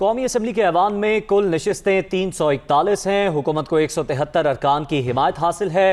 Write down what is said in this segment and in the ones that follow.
कौमी असम्बली के ऐवान में कुल नशिस्तें 341 हैं। हुकूमत को 173 अरकान की हिमायत हासिल है।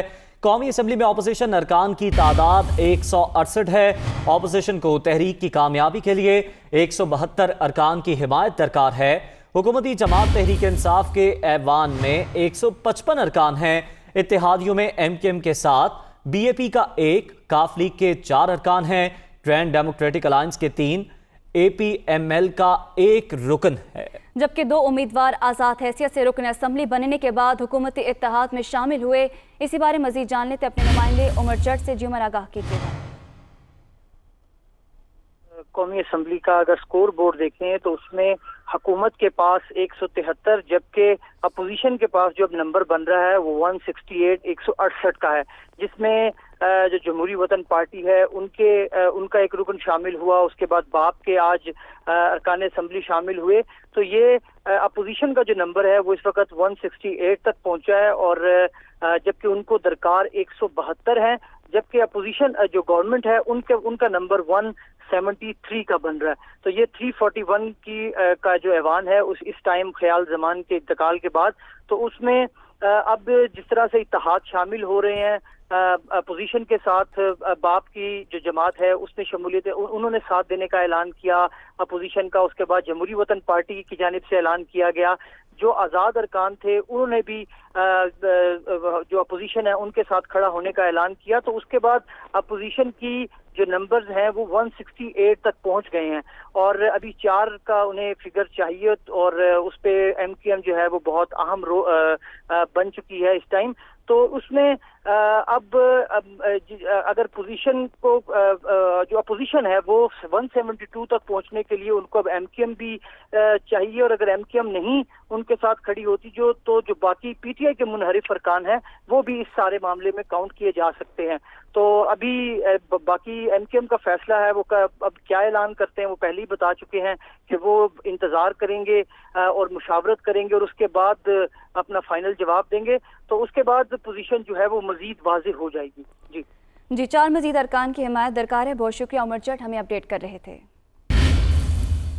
कौमी असम्बली में अपोजिशन अरकान की तादाद 168 है। अपोजिशन को तहरीक की कामयाबी के लिए 172 अरकान की हिमायत दरकार है। हुकूमती जमात तहरीक इंसाफ के ऐवान में 155 अरकान हैं। इत्तेहादियों में MKM के 7, BAP का 1, काफ लीग के 4 अरकान हैं। ग्रैंड डेमोक्रेटिक अलायंस के 3, APML का 1 रुकन है। जबकि 2 उम्मीदवार आज़ाद हैसियत से रुकन असम्बली बनने के बाद हुकूमती इत्तेहाद में शामिल हुए। इसी बारे मजीद जान लेते अपने नुमाइंदे उमर जट से। जी उमर, आगाह कीजिएगा। कौमी असम्बली का अगर स्कोर बोर्ड देखें तो उसमें हुकूमत के पास 173, जबकि अपोजिशन के पास जो अब नंबर बन रहा है वो 168 का है, जिसमें जो जमहूरी वतन पार्टी है उनका एक रुकन शामिल हुआ। उसके बाद बाप के आज अरकान असम्बली शामिल हुए। तो ये अपोजिशन का जो नंबर है वो इस वक्त 168 तक पहुंचा है, और जबकि उनको दरकार 172 है। जबकि अपोजिशन जो गवर्नमेंट है उनका नंबर 173 का बन रहा है। तो ये 341 का जो ऐवान है इस टाइम ख्याल जमान के इंतकाल के बाद, तो उसमें अब जिस तरह से इत्तेहाद शामिल हो रहे हैं अपोजिशन के साथ, बाप की जो जमात है उसने शमूलियत, उन्होंने साथ देने का ऐलान किया अपोजिशन का। उसके बाद जमहूरी वतन पार्टी की जानिब से ऐलान किया गया। जो आज़ाद अरकान थे उन्होंने भी जो अपोजिशन है उनके साथ खड़ा होने का ऐलान किया। तो उसके बाद अपोजिशन की जो नंबर्स हैं वो 168 तक पहुंच गए हैं, और अभी 4 का उन्हें फिगर चाहिए, और उस पे MKM जो है वो बहुत अहम बन चुकी है इस टाइम। तो उसमें अब अगर पोजीशन को जो अपोजिशन है वो 172 तक पहुंचने के लिए उनको अब MKM भी चाहिए, और अगर MKM नहीं उनके साथ खड़ी होती तो जो बाकी PTI के मुनहरिफ अरकान हैं वो भी इस सारे मामले में काउंट किए जा सकते हैं। तो अभी बाकी MKM का फैसला है वो अब क्या ऐलान करते हैं, वो पहले ही बता चुके हैं कि वो इंतजार करेंगे और मुशावरत करेंगे और उसके बाद अपना फाइनल जवाब देंगे। तो उसके बाद पोजीशन जो है वो मजीद वाज़ेह हो जाएगी। जी 4 मजीद अरकान की हिमायत दरकार है। बहुत शुक्रिया उमर जट, हमें अपडेट कर रहे थे।